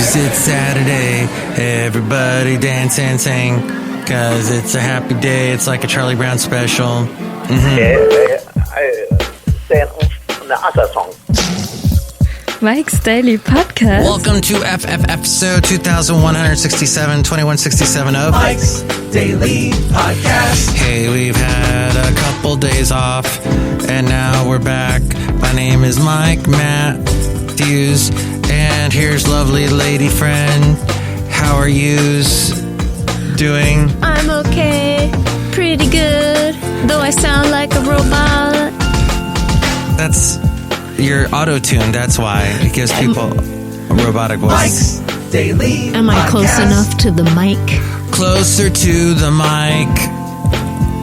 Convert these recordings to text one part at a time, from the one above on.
'cause it's Saturday. Everybody dance and sing, 'cause it's a happy day. It's like a Charlie Brown special. C'est un song. Mike's Daily Podcast. Welcome to episode 2167 of Mike's Daily Podcast. Hey, we've had a couple days off, and now we're back. My name is Mike Matthews, and here's lovely lady friend. How are yous doing? I'm okay. Pretty good. Though I sound like a robot. That's your auto-tune, that's why. It gives people a robotic voice. Mike's Daily Am I close Podcast. enough to the mic? Closer to the mic.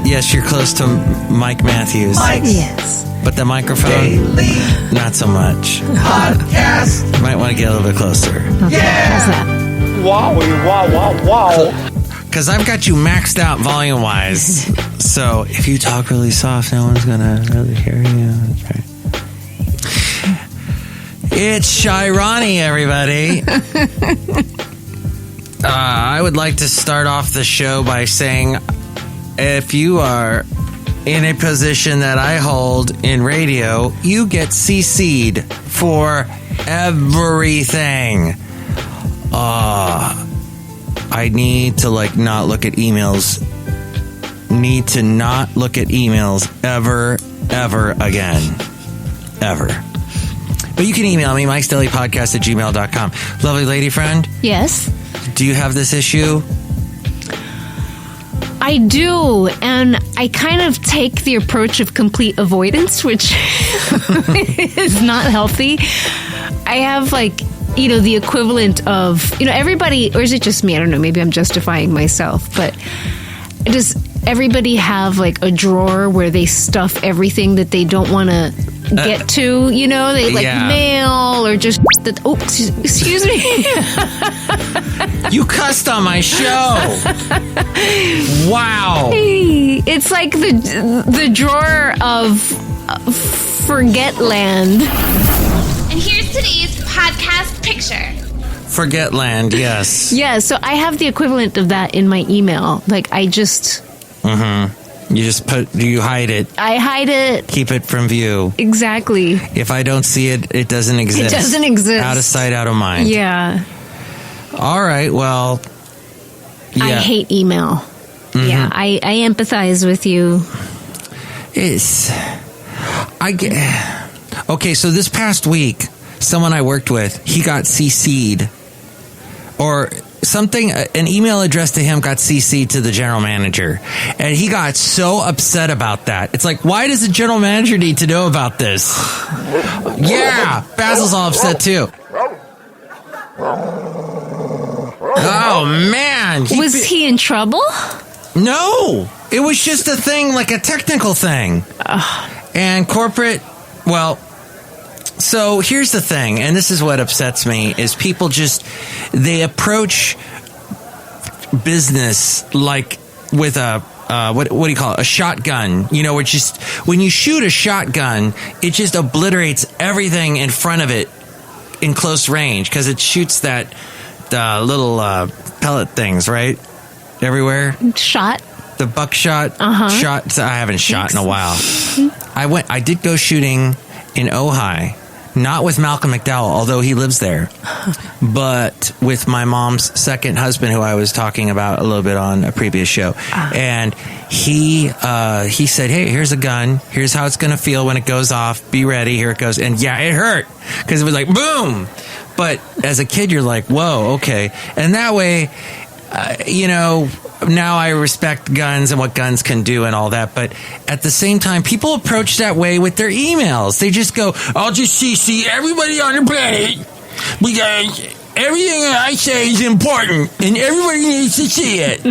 Yes, you're close to Mike Matthews. Mike's Yes. But the microphone, Daily not so much. Podcast. You might want to get a little bit closer. Okay, how's that? Wow. Because I've got you maxed out volume-wise. So if you talk really soft, no one's going to really hear you. That's right. It's Shy Ronnie, everybody. I would like to start off the show by saying, if you are in a position that I hold in radio, you get CC'd for everything. I need to not look at emails. Need to not look at emails ever again. Ever. But you can email me, MikesDailyPodcast@gmail.com. Lovely lady friend, Yes, do you have this issue? I do. And I kind of take the approach of complete avoidance, which is not healthy. I have the equivalent of, everybody, or is it just me? I don't know. Maybe I'm justifying myself, but does everybody have a drawer where they stuff everything that they don't want to get to? They Yeah. mail or just that. Oh, excuse me. You cussed on my show. Wow. It's like the drawer of Forgetland. And here's today's podcast picture. Forgetland, yes. Yeah, so I have the equivalent of that in my email. I just... You hide it. I hide it. Keep it from view. Exactly. If I don't see it, it doesn't exist. It doesn't exist. Out of sight, out of mind. Yeah. All right, well... I Yeah. hate email. Yeah, I empathize with you. Okay, so this past week, someone I worked with, he got CC'd. Or something, an email address to him got CC'd to the general manager. And he got so upset about that. It's why does the general manager need to know about this? Yeah, Basil's all upset too. Oh, man. Was he in trouble? No, it was just a thing, a technical thing. And corporate, so here's the thing, and this is what upsets me, is people they approach business with a, what do you call it, a shotgun. When you shoot a shotgun, it just obliterates everything in front of it in close range, because it shoots that little pellet things, right? Everywhere. Shot. The buckshot shots. I haven't shot in a while. I did go shooting in Ojai, not with Malcolm McDowell, although he lives there, but with my mom's second husband, who I was talking about a little bit on a previous show. And he said, "Hey, here's a gun. Here's how it's going to feel when it goes off. Be ready. Here it goes." And yeah, it hurt because it was boom. But as a kid, you're like, whoa, okay. And that way, now I respect guns and what guns can do and all that. But at the same time, people approach that way with their emails. They just go, I'll just CC everybody on the planet because everything I say is important and everybody needs to see it.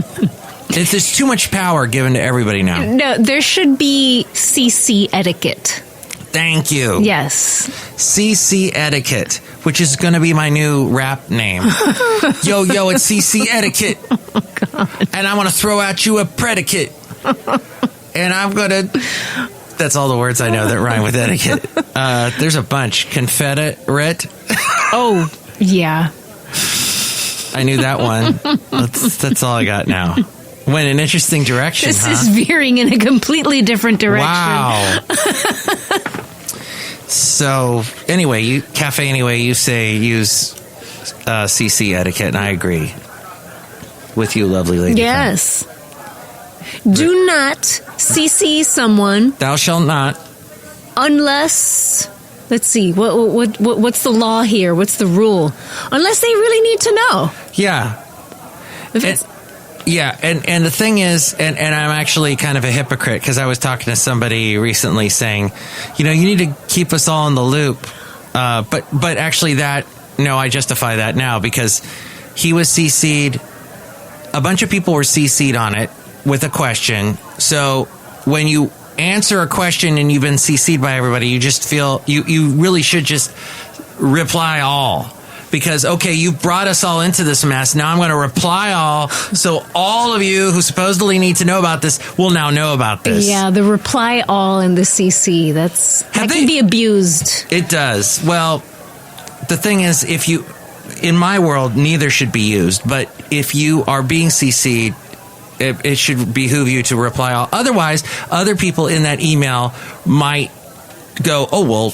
There's too much power given to everybody now. No, there should be CC etiquette. Thank you. Yes. CC Etiquette, which is going to be my new rap name. Yo, it's CC Etiquette. Oh, God. And I want to throw at you a predicate. And I'm going to... That's all the words I know that rhyme with etiquette. There's a bunch. Confederate. Oh, yeah. I knew that one. That's all I got now. Went an interesting direction, This is veering in a completely different direction. Wow. So, anyway, you say use CC etiquette, and I agree with you, lovely lady. Yes. Do not CC someone. Thou shalt not. Unless, let's see, what's the law here? What's the rule? Unless they really need to know. Yeah. If it's, and the thing is, and I'm actually kind of a hypocrite because I was talking to somebody recently saying, you need to keep us all in the loop. But actually I justify that now because he was CC'd. A bunch of people were CC'd on it with a question. So when you answer a question and you've been CC'd by everybody, you just feel you really should just reply all. Because, okay, you brought us all into this mess. Now I'm going to reply all. So all of you who supposedly need to know about this will now know about this. Yeah, the reply all in the CC, that can be abused. It does. Well, the thing is, in my world, neither should be used. But if you are being CC'd, it should behoove you to reply all. Otherwise, other people in that email might go, oh, well,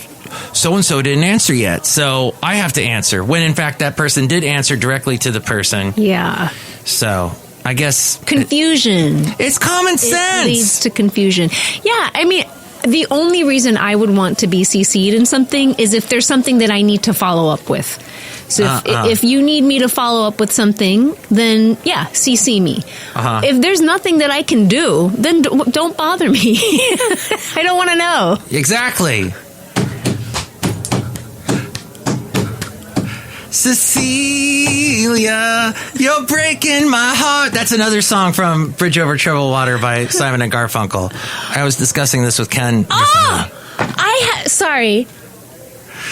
so-and-so didn't answer yet, so I have to answer. When, in fact, that person did answer directly to the person. Yeah. So, I guess... Confusion. It's common sense. It leads to confusion. Yeah, I mean, the only reason I would want to be CC'd in something is if there's something that I need to follow up with. So if you need me to follow up with something, then, yeah, CC me. If there's nothing that I can do, then don't bother me. I don't want to know. Exactly. Cecilia, you're breaking my heart. That's another song from Bridge Over Troubled Water by Simon and Garfunkel. I was discussing this with Ken. Sorry.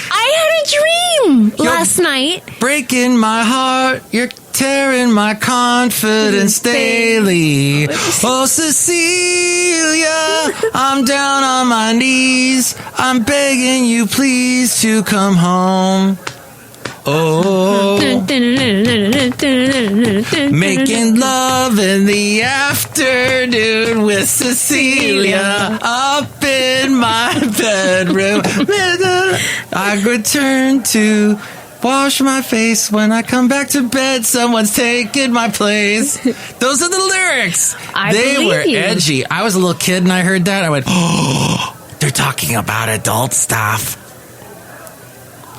I had a dream last night. Breaking my heart, you're tearing my confidence daily. Oh, Cecilia, I'm down on my knees. I'm begging you, please, to come home. Oh, making love in the afternoon with Cecilia up in my bedroom. I return to wash my face. When I come back to bed, someone's taking my place. Those are the lyrics. They were edgy. I was a little kid and I heard that. I went, oh, they're talking about adult stuff.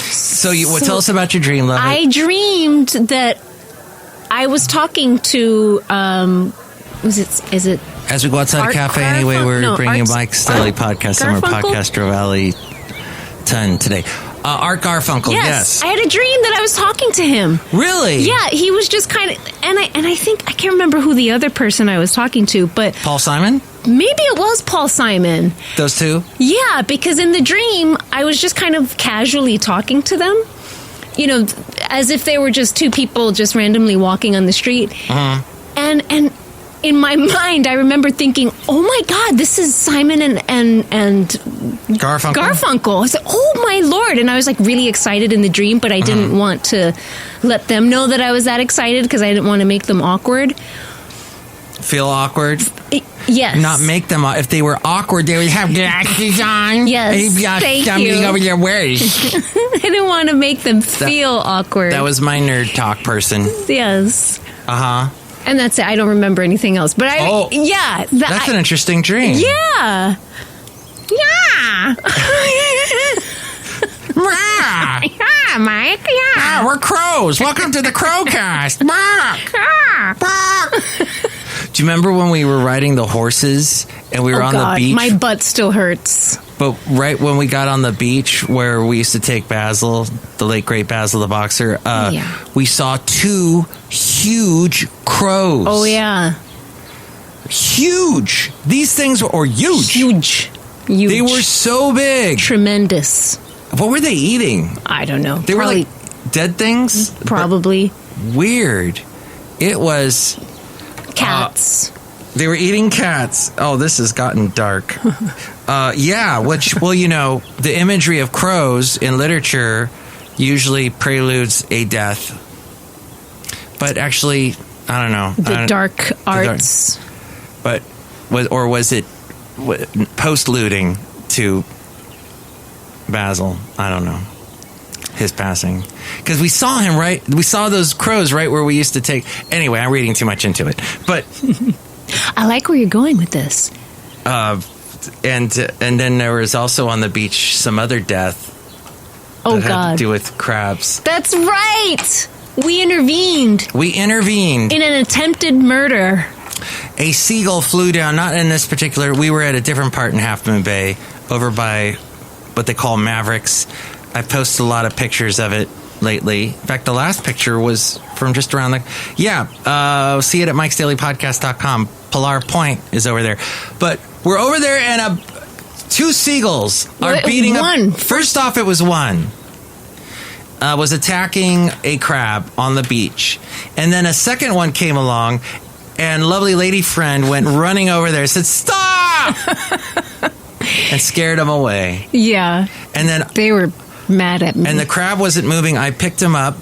So tell us about your dream, love. I dreamed that I was talking to, is it? As we go outside a cafe anyway, we're bringing Mike's Daily Podcast Summer Podcast Valley ton today. Art Garfunkel, yes. I had a dream that I was talking to him. Really? Yeah, he was just kind of, and I think, I can't remember who the other person I was talking to, but... Paul Simon? Maybe it was Paul Simon. Those two? Yeah, because in the dream, I was just kind of casually talking to them. As if they were just two people just randomly walking on the street. And in my mind, I remember thinking, oh my God, this is Simon and Garfunkel. I said, oh my Lord. And I was like really excited in the dream, but I didn't want to let them know that I was that excited because I didn't want to make them awkward. Feel awkward? Yes. Not make them. If they were awkward, they would have glasses on. Yes. Thank you. Over their ways. I didn't want to make them feel awkward. That was my nerd talk person. Yes. And that's it. I don't remember anything else. But that's an interesting dream. Yeah. Yeah. Yeah, Mike. Yeah. We're crows. Welcome to the Crowcast. Do you remember when we were riding the horses and we were on the beach? My butt still hurts. But right when we got on the beach where we used to take Basil, the late great Basil the boxer, we saw two huge crows. Oh, yeah. Huge. These things were huge. Huge. They were so big. Tremendous. What were they eating? I don't know. They were like dead things? Probably. Weird. It was... Cats. They were eating cats. Oh, this has gotten dark. The imagery of crows in literature usually preludes a death. But actually, I don't know. The dark arts. But was it post-looting to Basil? I don't know. His passing. Because we saw him, right? We saw those crows right where we used to take... Anyway, I'm reading too much into it. But... I like where you're going with this. And then there was also on the beach some other death. Oh, that God. had to do with crabs. That's right! We intervened. In an attempted murder. A seagull flew down, not in this particular... We were at a different part in Half Moon Bay, over by what they call Mavericks. I've posted a lot of pictures of it lately. In fact, the last picture was from just around the... Yeah, see it at MikesDailyPodcast.com. Pilar Point is over there. But we're over there, and two seagulls are beating up... First off, it was one. Was attacking a crab on the beach. And then a second one came along, and lovely lady friend went running over there and said, "Stop!" and scared him away. Yeah. And then... They were mad at me. And the crab wasn't moving. I picked him up.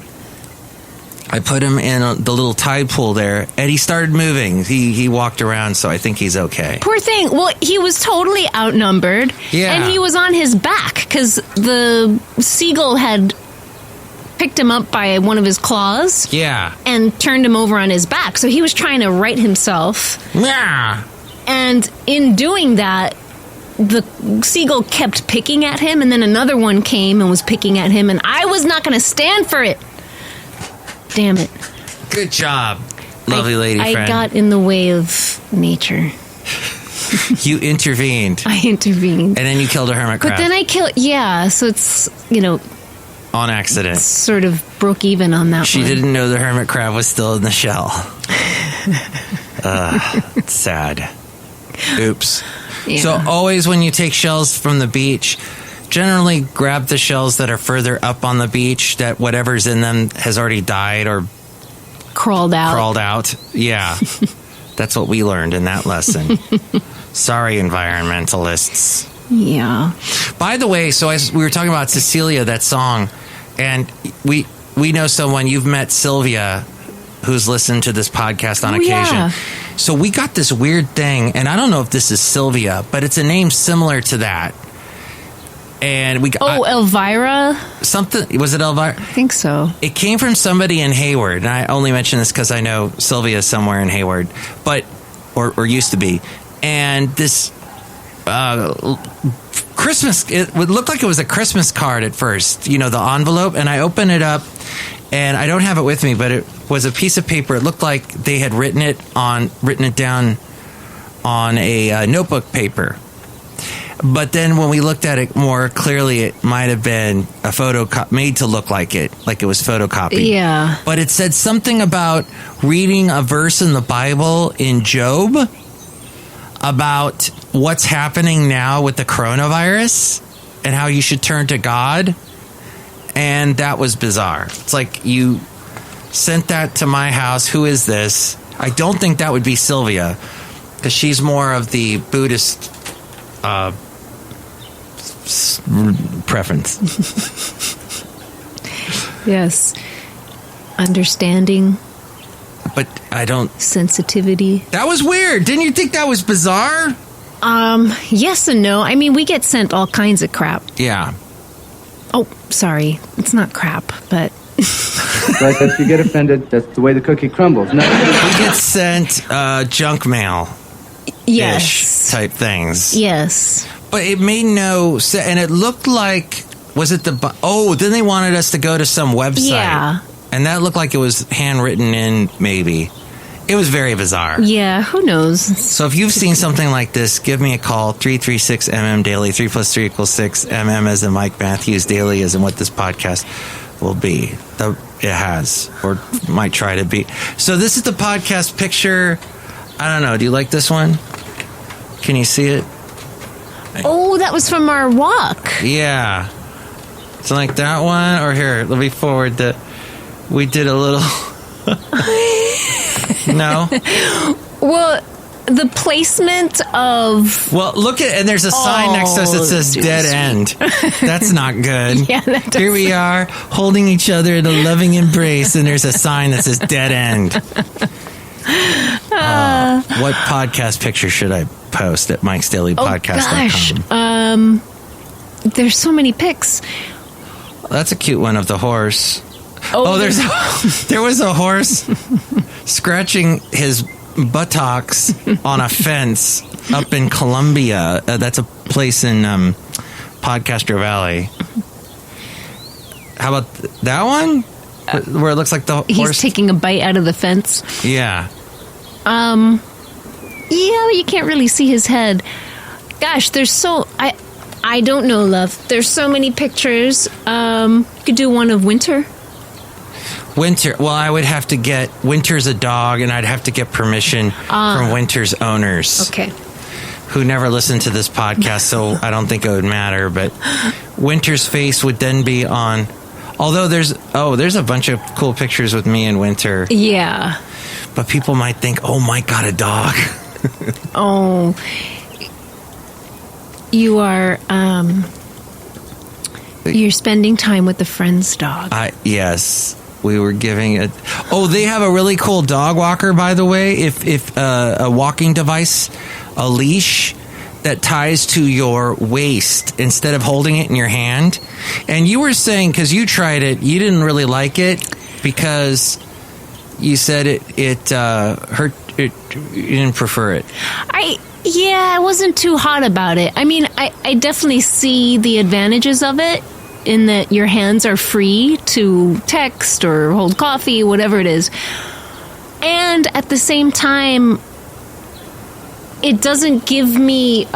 I put him in the little tide pool there, and he started moving. He walked around, so I think he's okay. Poor thing. Well, he was totally outnumbered. Yeah. And he was on his back because the seagull had picked him up by one of his claws. Yeah. And turned him over on his back. So he was trying to right himself. Yeah. And in doing that, the seagull kept picking at him, and then another one came and was picking at him, and I was not going to stand for it. Damn it. Good job, lovely lady friend. I got in the way of nature. You intervened. I intervened. And then you killed a hermit crab. But then I killed... Yeah, so it's, on accident. Sort of broke even on that She one. didn't know the hermit crab was still in the shell. It's sad. Oops. Yeah. So always when you take shells from the beach, generally grab the shells that are further up on the beach, that whatever's in them has already died or crawled out. Yeah. That's what we learned in that lesson. Sorry, environmentalists. Yeah. By the way, so we were talking about Cecilia, that song, and we know someone, you've met Sylvia, who's listened to this podcast on occasion. Yeah. So we got this weird thing, and I don't know if this is Sylvia, but it's a name similar to that. And we got Elvira? Something, was it Elvira? I think so. It came from somebody in Hayward, and I only mention this because I know Sylvia is somewhere in Hayward, but or used to be. And this Christmas, it would look like it was a Christmas card at first, the envelope, and I opened it up, and I don't have it with me, but it was a piece of paper. It looked like they had written it down on a notebook paper. But then when we looked at it more clearly, it might have been a made to look like it was photocopied. Yeah. But it said something about reading a verse in the Bible in Job about what's happening now with the coronavirus and how you should turn to God. And that was bizarre. It's like, you sent that to my house. Who is this? I don't think that would be Sylvia, because she's more of the Buddhist preference. Yes. Understanding. But I don't... Sensitivity. That was weird. Didn't you think that was bizarre? Yes and no. I mean, we get sent all kinds of crap. Yeah. Oh, sorry. It's not crap, but... Like, if you get offended, that's the way the cookie crumbles. No. We get sent junk mail. Yes. Type things. Yes. But it made no sense. And it looked like... Was it the... then they wanted us to go to some website. Yeah. And that looked like it was handwritten in, maybe. It was very bizarre. Yeah, who knows? So if you've seen something like this, give me a call, 336-MM Daily, 3 + 3 = 6, MM as in Mike Matthews, Daily as in what this podcast will be. It has, or might try to be. So this is the podcast picture. I don't know, do you like this one? Can you see it? Oh, that was from our walk. Yeah. So like that one, or here, let me forward the... We did a little... No? Well, the placement of... Well, look at, and there's a sign next to us that says dead end. That's not good. Yeah, that does. Here we are holding each other in a loving embrace, and there's a sign that says dead end. What podcast picture should I post at MikesDailyPodcast.com? There's so many pics. That's a cute one of the horse. There was a horse scratching his buttocks on a fence up in Colombia. That's a place in Podcaster Valley. How about that one? Where it looks like the He's horse taking a bite out of the fence. Yeah. Yeah, you can't really see his head. Gosh, there's so... I don't know, love. There's so many pictures. You could do one of Winter. Winter. Well, I would have to get... Winter's a dog, and I'd have to get permission from Winter's owners. Okay. Who never listened to this podcast, so I don't think it would matter. But Winter's face would then be on... Although there's a bunch of cool pictures with me and Winter. Yeah. But people might think, oh my God, a dog. Oh... You are, you're spending time with a friend's dog. Yes, we were giving it. Oh, they have a really cool dog walker, by the way. If a walking device, a leash that ties to your waist instead of holding it in your hand. And you were saying, because you tried it, you didn't really like it because you said it hurt. You didn't prefer it. I wasn't too hot about it. I mean, I definitely see the advantages of it in that your hands are free to text or hold coffee, whatever it is. And at the same time, it doesn't give me...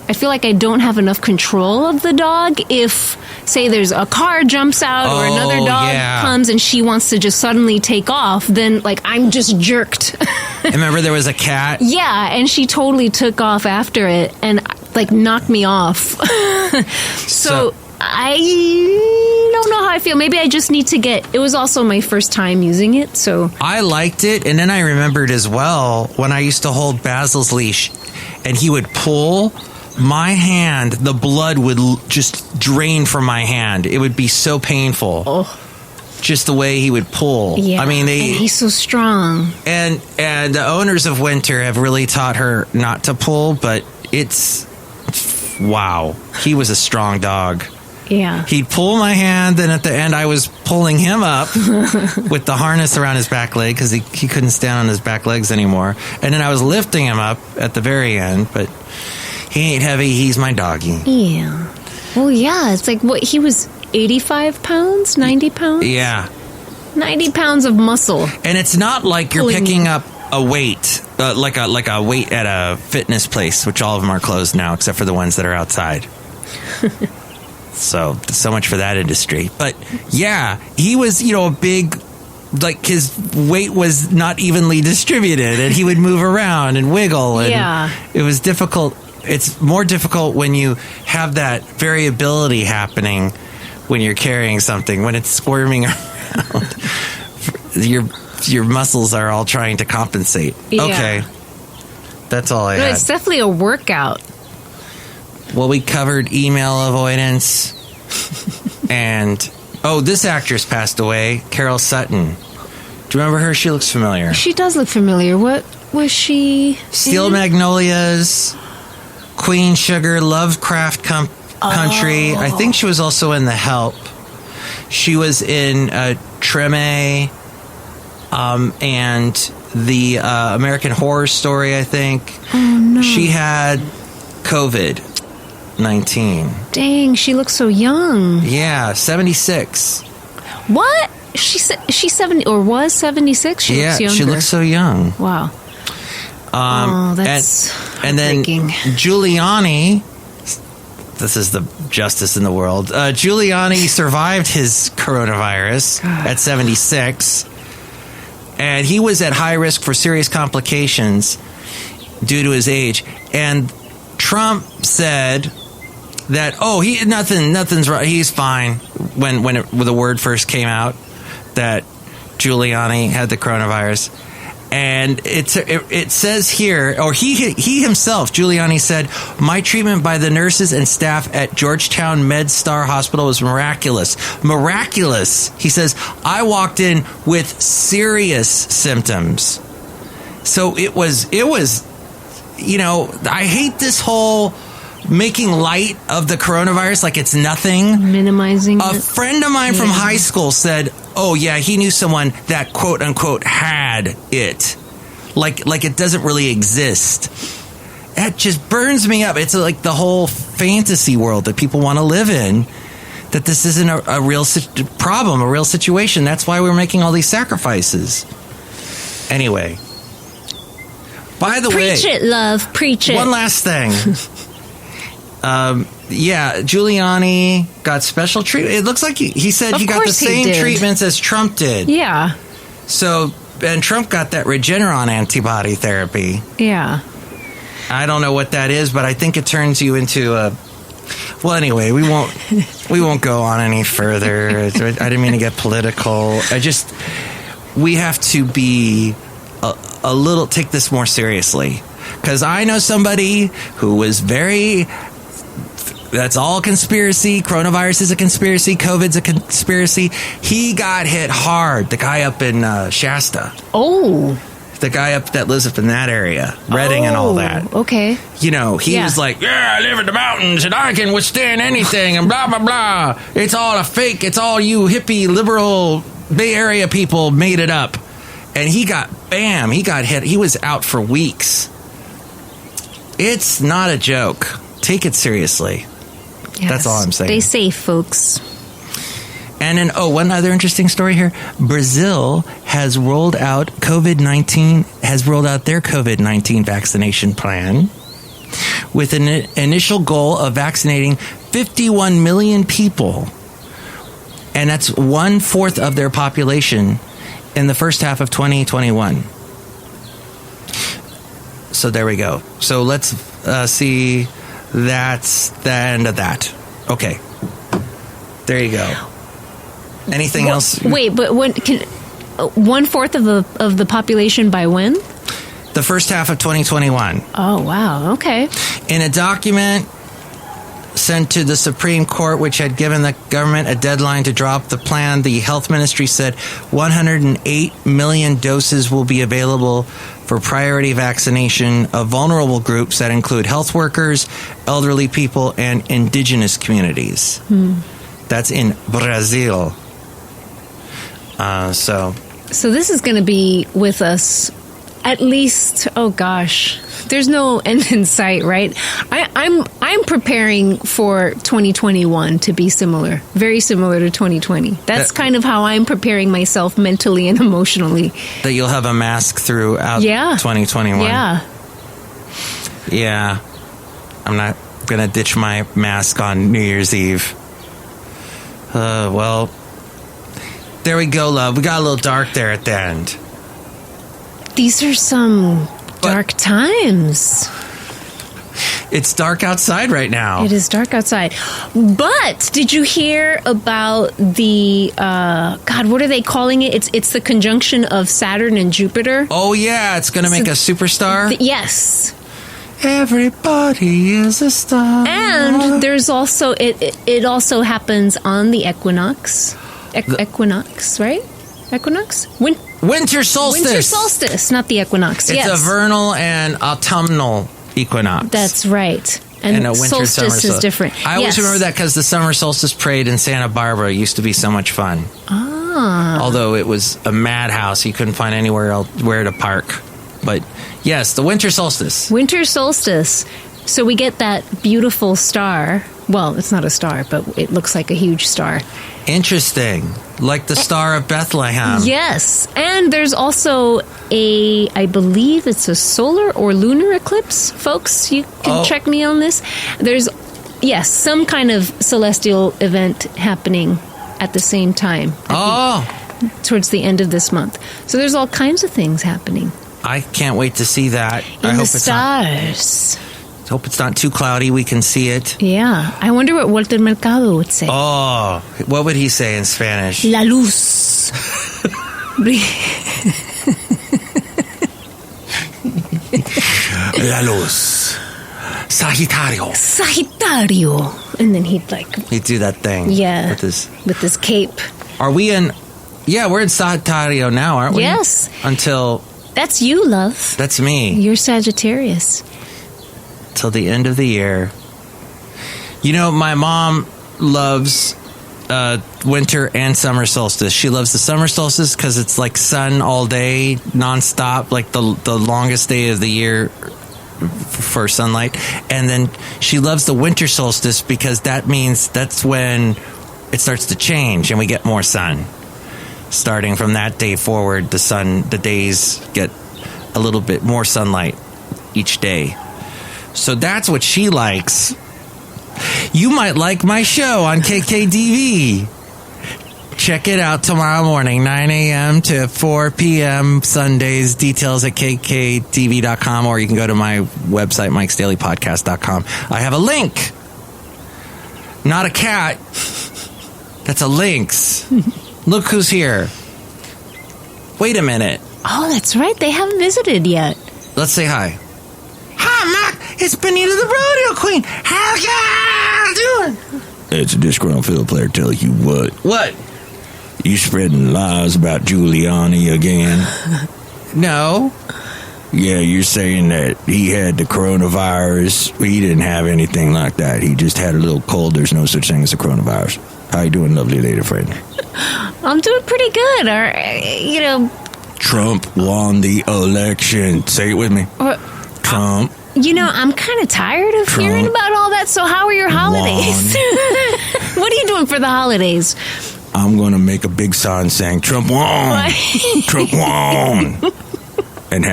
I feel like I don't have enough control of the dog if, say, there's a car jumps out or another dog comes and she wants to just suddenly take off, then, like, I'm just jerked. Remember there was a cat? Yeah, and she totally took off after it and, like, knocked me off. So I don't know how I feel. Maybe I just need to get... It was also my first time using it, so... I liked it, and then I remembered as well when I used to hold Basil's leash and he would pull... My hand, the blood would just drain from my hand. It would be so painful. Oh. Just the way he would pull. Yeah, I mean, and he's so strong. And the owners of Winter have really taught her not to pull, but wow. He was a strong dog. Yeah. He'd pull my hand, and at the end I was pulling him up with the harness around his back leg because he couldn't stand on his back legs anymore. And then I was lifting him up at the very end, but... He ain't heavy. He's my doggy. Yeah. Well, yeah. It's like, what, he was 85 pounds, 90 pounds? Yeah. 90 pounds of muscle. And it's not like you're picking up a weight, like a weight at a fitness place, which all of them are closed now, except for the ones that are outside. So much for that industry. But, yeah, he was, a big... Like, his weight was not evenly distributed, and he would move around and wiggle. And it was difficult. It's more difficult when you have that variability happening when you're carrying something, when it's squirming around. Your muscles are all trying to compensate. Yeah. Okay. That's all I had. It's definitely a workout. Well, we covered email avoidance. And, this actress passed away, Carol Sutton. Do you remember her? She looks familiar. She does look familiar. What was she Steel in? Magnolias, Queen Sugar, Lovecraft Country. I think she was also in The Help. She was in Treme and the American Horror Story, I think. Oh, no. She had COVID-19. Dang, she looks so young. Yeah, 76. What? She's 70 or was 76? She looks younger. She looks so young. Wow. That's and then Giuliani. This is the justice in the world. Giuliani survived his coronavirus at 76, and he was at high risk for serious complications due to his age. And Trump said that nothing's right. He's fine. When the word first came out that Giuliani had the coronavirus. And it says here, or he himself, Giuliani, said, my treatment by the nurses and staff at Georgetown MedStar Hospital was miraculous. Miraculous. He says, I walked in with serious symptoms. So it was, you know, I hate this whole making light of the coronavirus like it's nothing. Minimizing A friend of mine from high school said, oh, yeah, he knew someone that, quote unquote, had it. Like it doesn't really exist. That just burns me up. It's like the whole fantasy world that people want to live in, that this isn't a real problem, a real situation. That's why we're making all these sacrifices. Anyway. By the way. Preach it, love. Preach it. One last thing. Yeah, Giuliani got special treatment. It looks like he said he got the same treatments as Trump did. Yeah. So, and Trump got that Regeneron antibody therapy. Yeah. I don't know what that is, but I think it turns you into a... Well, anyway, we won't go on any further. I didn't mean to get political. We have to be a little... Take this more seriously. Because I know somebody who was very... That's all conspiracy. Coronavirus is a conspiracy. COVID's a conspiracy. He got hit hard. The guy up in Shasta. Oh. The guy up that lives up in that area. Redding and all that. Okay. You know, he was like, yeah, I live in the mountains and I can withstand anything and blah, blah, blah. It's all a fake. It's all you hippie, liberal Bay Area people made it up. And he got hit. He was out for weeks. It's not a joke. Take it seriously. Yes. That's all I'm saying. Stay safe, folks. And then, one other interesting story here. Brazil has rolled out their COVID-19 vaccination plan with an initial goal of vaccinating 51 million people. And that's 1/4 of their population in the first half of 2021. So there we go. So let's see. That's the end of that. Okay. There you go. Anything else? Wait, but 1/4 of the population by when? The first half of 2021. Oh, wow. Okay. In a document sent to the Supreme Court, which had given the government a deadline to drop the plan, the health ministry said 108 million doses will be available for priority vaccination of vulnerable groups that include health workers, elderly people, and indigenous communities. That's in Brazil. So this is going to be with us at least, oh gosh, there's no end in sight, right? I'm preparing for 2021 to be similar, very similar to 2020. That's kind of how I'm preparing myself mentally and emotionally. That you'll have a mask throughout 2021. Yeah. I'm not going to ditch my mask on New Year's Eve. Well, there we go, love. We got a little dark there at the end. These are some dark times. It's dark outside right now. It is dark outside. But did you hear about the, God, what are they calling it? It's the conjunction of Saturn and Jupiter. Oh, yeah. It's going to make a superstar? Yes. Everybody is a star. And there's also, it also happens on the equinox. Equinox, right? Equinox? Winter solstice. Winter solstice, not the equinox. It's a vernal and autumnal equinox. That's right. And a winter solstice is different. I always remember that because the summer solstice parade in Santa Barbara used to be so much fun. Although it was a madhouse. You couldn't find anywhere else where to park. But yes, the winter solstice. Winter solstice. So we get that beautiful star. Well, it's not a star, but it looks like a huge star. Interesting. Like the Star of Bethlehem. Yes. And there's also I believe it's a solar or lunar eclipse, folks. You can check me on this. There's, some kind of celestial event happening at the same time. Towards the end of this month. So there's all kinds of things happening. I can't wait to see that. I hope the stars. Hope it's not too cloudy. We can see it. Yeah. I wonder what Walter Mercado would say. Oh, what would he say in Spanish? La luz. La luz. Sagittario. And then he'd like, He'd do that thing. yeah, With his... with cape. Are we in... Yeah, we're in Sagittario now, aren't we? Yes. Until... That's you, love. That's me. You're Sagittarius. Till the end of the year. You know, my mom loves winter and summer solstice. She loves the summer solstice because it's like sun all day, nonstop, like the longest day of the year for sunlight. And then she loves the winter solstice because that means that's when it starts to change and we get more sun. Starting from that day forward, the days get a little bit more sunlight each day. So that's what she likes. You might like my show on KKDV. Check it out tomorrow morning, 9 a.m. to 4 p.m. Sundays. Details at kkdv.com, or you can go to my website, MikesDailyPodcast.com. I have a link. Not a cat. That's a lynx. Look who's here. Wait a minute. Oh, that's right. They haven't visited yet. Let's say hi. Hi, Mac. It's Benita the Rodeo Queen. How y'all doing? It's a disgruntled fiddle player telling you what. What? You spreading lies about Giuliani again? No. Yeah, you're saying that he had the coronavirus. He didn't have anything like that. He just had a little cold. There's no such thing as a coronavirus. How you doing, lovely lady friend? I'm doing pretty good. Trump won the election. Say it with me. Trump. I'm kind of tired of hearing about all that. So how are your holidays? What are you doing for the holidays? I'm going to make a big sign saying, Trump won. Trump won. And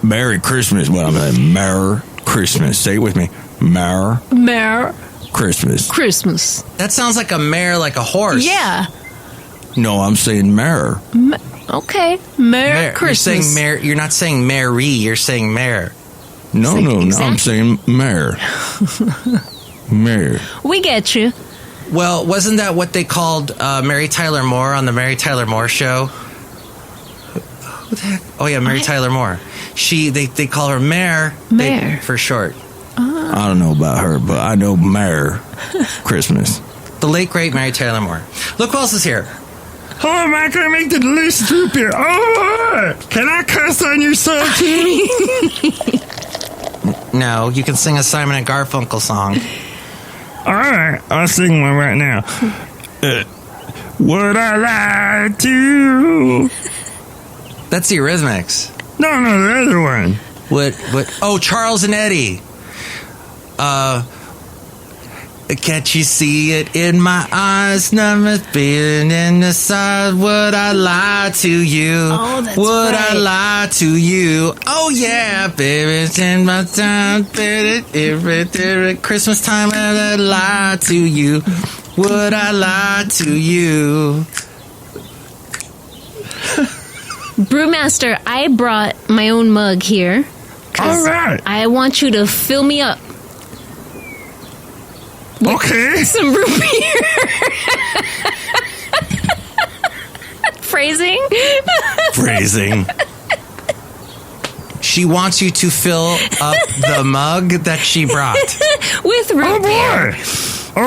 Merry Christmas. Well, I'm saying Merry Christmas. Say it with me. Merry Christmas. That sounds like a mare, like a horse. Yeah. No, I'm saying Merry. Okay. Merry Christmas. You're saying mare. You're not saying Mary. You're saying mare. No, I'm saying Mare. Mare. We get you. Well, wasn't that what they called Mary Tyler Moore on the Mary Tyler Moore show? Who the heck? Oh yeah, Mary Tyler Moore. They call her Mare. Mare for short. I don't know about her, but I know Mare Christmas. The late great Mary Tyler Moore. Look who else is here. Oh, am I going to make the delicious soup here? Oh, can I cuss on your son too? No, you can sing a Simon and Garfunkel song. All right, I'll sing one right now. Would I lie to you? That's the Eurythmics. No, the other one. What? Oh, Charles and Eddie. Can't you see it in my eyes? Never been in the side. Would I lie to you? Oh, that's Would right. I lie to you? Oh yeah, baby, it's in my time, baby. Christmas time, would I lie to you? Would I lie to you? Brewmaster, I brought my own mug here. All right. I want you to fill me up. Okay. Some root beer. Phrasing. She wants you to fill up the mug that she brought. With root beer. Boy.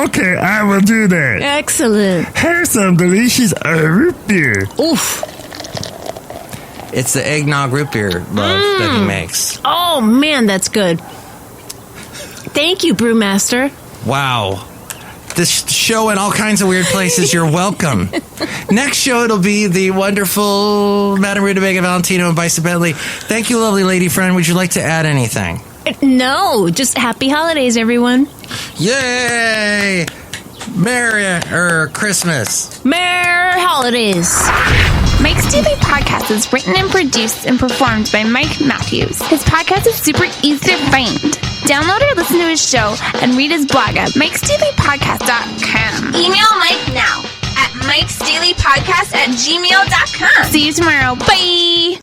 Okay, I will do that. Excellent. Here's some delicious root beer. Oof. It's the eggnog root beer, love, that he makes. Oh, man, that's good. Thank you, Brewmaster. Wow. This show in all kinds of weird places. You're welcome. Next show, it'll be the wonderful Madame Rutabaga Valentino and Bicep Bentley. Thank you, lovely lady friend. Would you like to add anything? No, just happy holidays, everyone. Yay! Merry Christmas. Merry holidays. Mike's Daily Podcast is written and produced and performed by Mike Matthews. His podcast is super easy to find. Download or listen to his show and read his blog at MikesDailyPodcast.com. Email Mike now at MikesDailyPodcast@gmail.com. See you tomorrow. Bye!